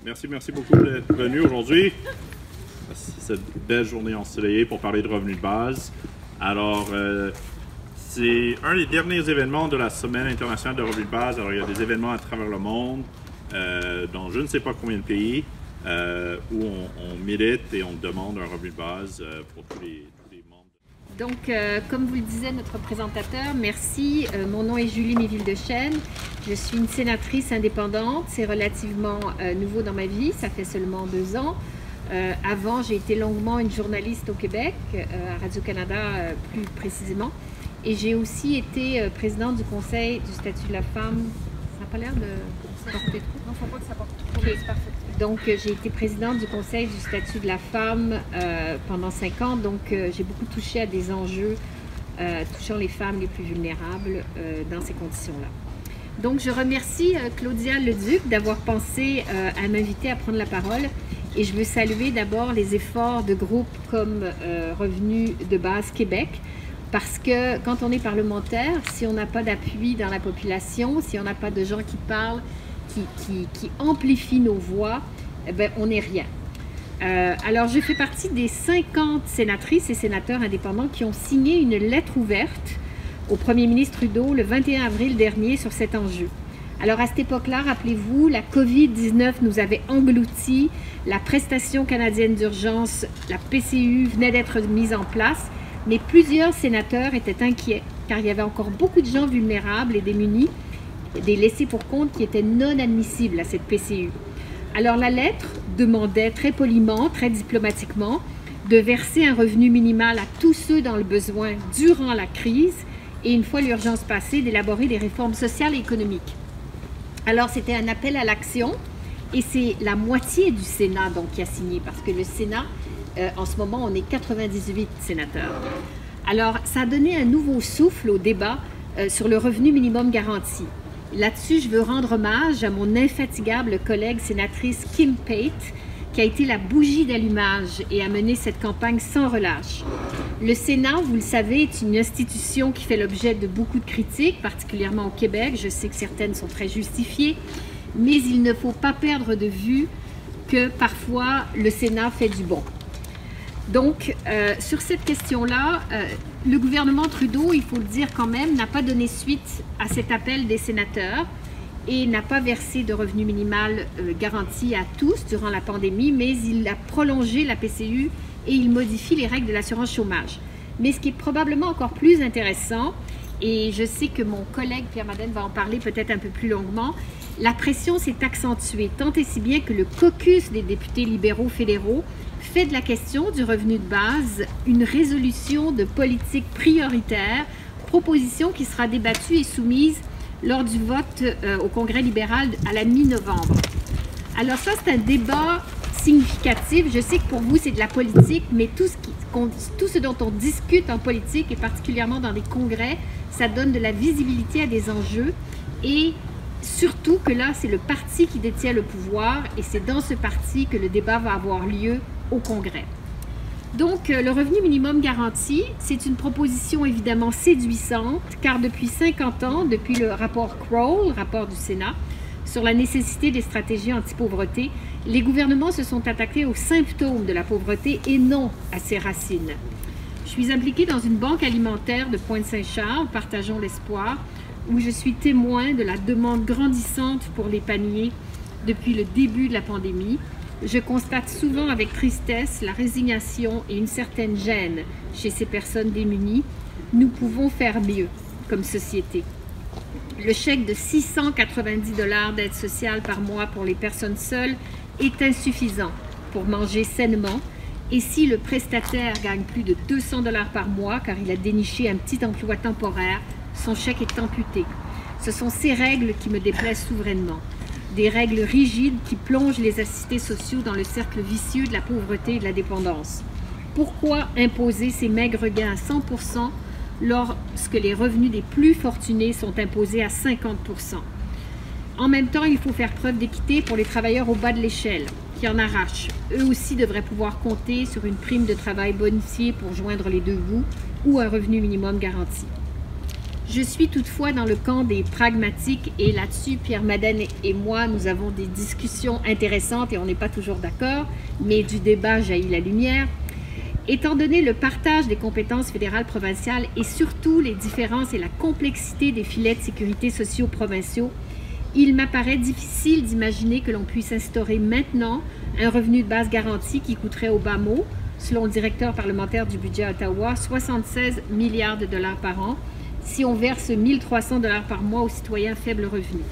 Merci beaucoup d'être venu aujourd'hui. C'est une belle journée ensoleillée pour parler de revenus de base. Alors, c'est un des derniers événements de la Semaine internationale de revenus de base. Alors, il y a des événements à travers le monde, dans je ne sais pas combien de pays, où on milite et on demande un revenu de base pour tous les membres. Donc, comme vous le disait notre présentateur, merci. Mon nom est Julie Méville-Dechaine. Je suis une sénatrice indépendante. C'est relativement nouveau dans ma vie. Ça fait seulement 2 ans. Avant, j'ai été longuement une journaliste au Québec, à Radio-Canada plus précisément. Et j'ai aussi été présidente du Conseil du statut de la femme. Ça n'a pas l'air de porter trop? Non, il ne faut pas que ça porte trop. Okay. C'est parfait. Donc, j'ai été présidente du Conseil du statut de la femme pendant 5 ans. Donc, j'ai beaucoup touché à des enjeux touchant les femmes les plus vulnérables dans ces conditions-là. Donc, je remercie Claudia Leduc d'avoir pensé à m'inviter à prendre la parole. Et je veux saluer d'abord les efforts de groupes comme Revenu de base Québec. Parce que quand on est parlementaire, si on n'a pas d'appui dans la population, si on n'a pas de gens qui parlent, qui amplifient nos voix, eh bien, on n'est rien. Alors, je fais partie des 50 sénatrices et sénateurs indépendants qui ont signé une lettre ouverte au premier ministre Trudeau le 21 avril dernier sur cet enjeu. Alors, à cette époque-là, rappelez-vous, la COVID-19 nous avait engloutis, la prestation canadienne d'urgence, la PCU, venait d'être mise en place, mais plusieurs sénateurs étaient inquiets car il y avait encore beaucoup de gens vulnérables et démunis, des laissés pour compte qui étaient non admissibles à cette PCU. Alors la lettre demandait très poliment, très diplomatiquement, de verser un revenu minimal à tous ceux dans le besoin durant la crise et une fois l'urgence passée, d'élaborer des réformes sociales et économiques. Alors c'était un appel à l'action et c'est la moitié du Sénat donc, qui a signé parce que le Sénat, en ce moment, on est 98 sénateurs. Alors ça a donné un nouveau souffle au débat sur le revenu minimum garanti. Là-dessus, je veux rendre hommage à mon infatigable collègue sénatrice Kim Pate, qui a été la bougie d'allumage et a mené cette campagne sans relâche. Le Sénat, vous le savez, est une institution qui fait l'objet de beaucoup de critiques, particulièrement au Québec. Je sais que certaines sont très justifiées, mais il ne faut pas perdre de vue que parfois le Sénat fait du bon. Donc, sur cette question-là, le gouvernement Trudeau, il faut le dire quand même, n'a pas donné suite à cet appel des sénateurs et n'a pas versé de revenu minimal garanti à tous durant la pandémie, mais il a prolongé la PCU et il modifie les règles de l'assurance chômage. Mais ce qui est probablement encore plus intéressant, et je sais que mon collègue Pierre Madden va en parler peut-être un peu plus longuement, la pression s'est accentuée, tant et si bien que le caucus des députés libéraux fédéraux fait de la question du revenu de base une résolution de politique prioritaire, proposition qui sera débattue et soumise lors du vote au Congrès libéral à la mi-novembre. Alors ça, c'est un débat significatif. Je sais que pour vous, c'est de la politique, mais tout ce dont on discute en politique, et particulièrement dans des congrès, ça donne de la visibilité à des enjeux et surtout que là, c'est le parti qui détient le pouvoir et c'est dans ce parti que le débat va avoir lieu au Congrès. Donc, le revenu minimum garanti, c'est une proposition évidemment séduisante, car depuis 50 ans, depuis le rapport Kroll, le rapport du Sénat, sur la nécessité des stratégies anti-pauvreté, les gouvernements se sont attaqués aux symptômes de la pauvreté et non à ses racines. Je suis impliquée dans une banque alimentaire de Pointe-Saint-Charles, Partageons l'espoir, où je suis témoin de la demande grandissante pour les paniers depuis le début de la pandémie. Je constate souvent avec tristesse la résignation et une certaine gêne chez ces personnes démunies. Nous pouvons faire mieux comme société. Le chèque de 690 $ d'aide sociale par mois pour les personnes seules est insuffisant pour manger sainement. Et si le prestataire gagne plus de 200 $ par mois car il a déniché un petit emploi temporaire, son chèque est amputé. Ce sont ces règles qui me déplaisent souverainement. Des règles rigides qui plongent les assistés sociaux dans le cercle vicieux de la pauvreté et de la dépendance. Pourquoi imposer ces maigres gains à 100% lorsque les revenus des plus fortunés sont imposés à 50%? En même temps, il faut faire preuve d'équité pour les travailleurs au bas de l'échelle, qui en arrachent. Eux aussi devraient pouvoir compter sur une prime de travail bonifiée pour joindre les deux bouts ou un revenu minimum garanti. Je suis toutefois dans le camp des pragmatiques et là-dessus, Pierre Madène et moi, nous avons des discussions intéressantes et on n'est pas toujours d'accord, mais du débat jaillit la lumière. Étant donné le partage des compétences fédérales provinciales et surtout les différences et la complexité des filets de sécurité sociaux provinciaux, il m'apparaît difficile d'imaginer que l'on puisse instaurer maintenant un revenu de base garanti qui coûterait au bas mot, selon le directeur parlementaire du budget à Ottawa, 76 milliards de dollars par an, si on verse 1 300 dollars par mois aux citoyens faibles revenus.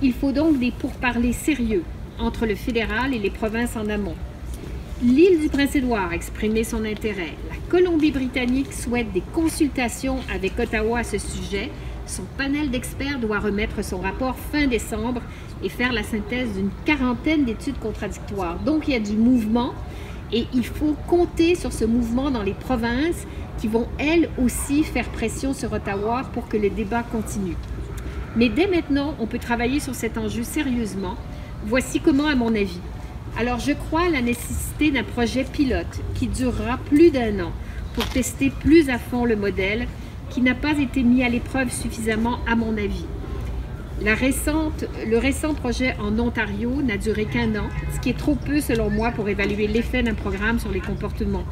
Il faut donc des pourparlers sérieux entre le fédéral et les provinces en amont. L'île du Prince-Édouard a exprimé son intérêt. La Colombie-Britannique souhaite des consultations avec Ottawa à ce sujet. Son panel d'experts doit remettre son rapport fin décembre et faire la synthèse d'une quarantaine d'études contradictoires. Donc, il y a du mouvement et il faut compter sur ce mouvement dans les provinces qui vont, elles aussi, faire pression sur Ottawa pour que le débat continue. Mais dès maintenant, on peut travailler sur cet enjeu sérieusement. Voici comment, à mon avis. Alors, je crois à la nécessité d'un projet pilote qui durera plus d'1 an pour tester plus à fond le modèle qui n'a pas été mis à l'épreuve suffisamment, à mon avis. Le récent projet en Ontario n'a duré qu'1 an, ce qui est trop peu selon moi pour évaluer l'effet d'un programme sur les comportements.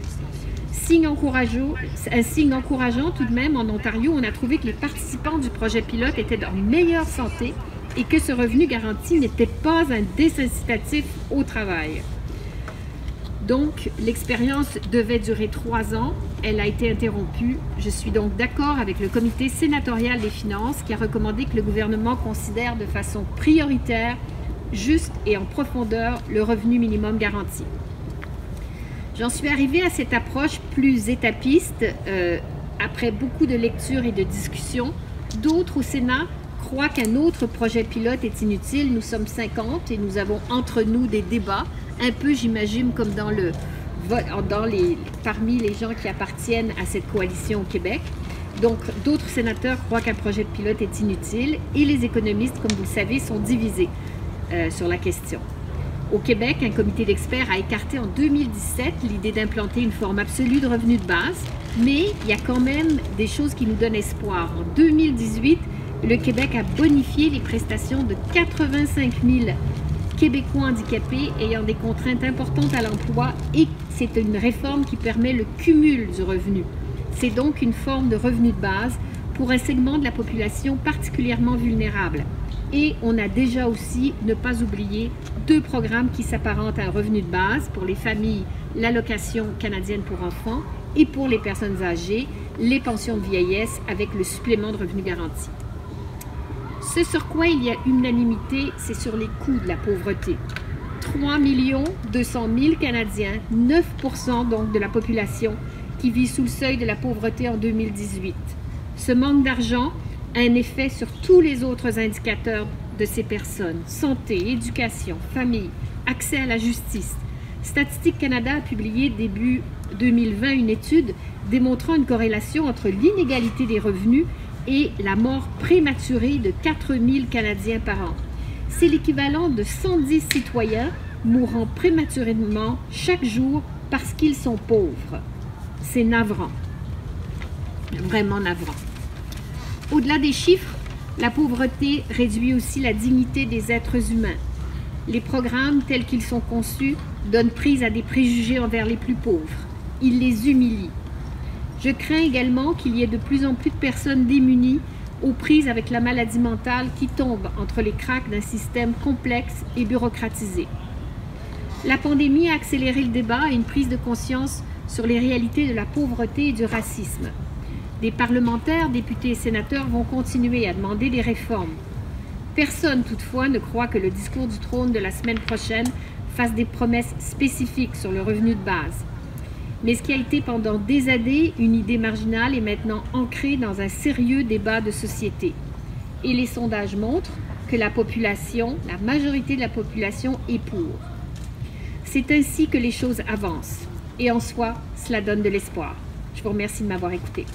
Un signe encourageant tout de même, en Ontario, on a trouvé que les participants du projet pilote étaient en meilleure santé et que ce revenu garanti n'était pas un désincitatif au travail. Donc, l'expérience devait durer 3 ans. Elle a été interrompue. Je suis donc d'accord avec le comité sénatorial des finances qui a recommandé que le gouvernement considère de façon prioritaire, juste et en profondeur le revenu minimum garanti. J'en suis arrivée à cette approche plus étapiste après beaucoup de lectures et de discussions. D'autres au Sénat croient qu'un autre projet pilote est inutile. Nous sommes 50 et nous avons entre nous des débats, un peu j'imagine comme parmi les gens qui appartiennent à cette coalition au Québec. Donc d'autres sénateurs croient qu'un projet de pilote est inutile et les économistes, comme vous le savez, sont divisés sur la question. Au Québec, un comité d'experts a écarté en 2017 l'idée d'implanter une forme absolue de revenu de base, mais il y a quand même des choses qui nous donnent espoir. En 2018, le Québec a bonifié les prestations de 85 000 Québécois handicapés ayant des contraintes importantes à l'emploi et c'est une réforme qui permet le cumul du revenu. C'est donc une forme de revenu de base pour un segment de la population particulièrement vulnérable. Et on a déjà aussi, ne pas oublier, 2 programmes qui s'apparentent à un revenu de base pour les familles, l'allocation canadienne pour enfants et pour les personnes âgées, les pensions de vieillesse avec le supplément de revenu garanti. Ce sur quoi il y a unanimité, c'est sur les coûts de la pauvreté. 3 200 000 Canadiens, 9% donc de la population, qui vit sous le seuil de la pauvreté en 2018. Ce manque d'argent a un effet sur tous les autres indicateurs de ces personnes. Santé, éducation, famille, accès à la justice. Statistique Canada a publié début 2020 une étude démontrant une corrélation entre l'inégalité des revenus et la mort prématurée de 4 000 Canadiens par an. C'est l'équivalent de 110 citoyens mourant prématurément chaque jour parce qu'ils sont pauvres. C'est navrant, vraiment navrant. Au-delà des chiffres, la pauvreté réduit aussi la dignité des êtres humains. Les programmes tels qu'ils sont conçus donnent prise à des préjugés envers les plus pauvres. Ils les humilient. Je crains également qu'il y ait de plus en plus de personnes démunies aux prises avec la maladie mentale qui tombent entre les cracks d'un système complexe et bureaucratisé. La pandémie a accéléré le débat et une prise de conscience sur les réalités de la pauvreté et du racisme. Des parlementaires, députés et sénateurs vont continuer à demander des réformes. Personne, toutefois, ne croit que le discours du trône de la semaine prochaine fasse des promesses spécifiques sur le revenu de base. Mais ce qui a été pendant des années une idée marginale est maintenant ancré dans un sérieux débat de société. Et les sondages montrent que la majorité de la population est pour. C'est ainsi que les choses avancent. Et en soi, cela donne de l'espoir. Je vous remercie de m'avoir écouté.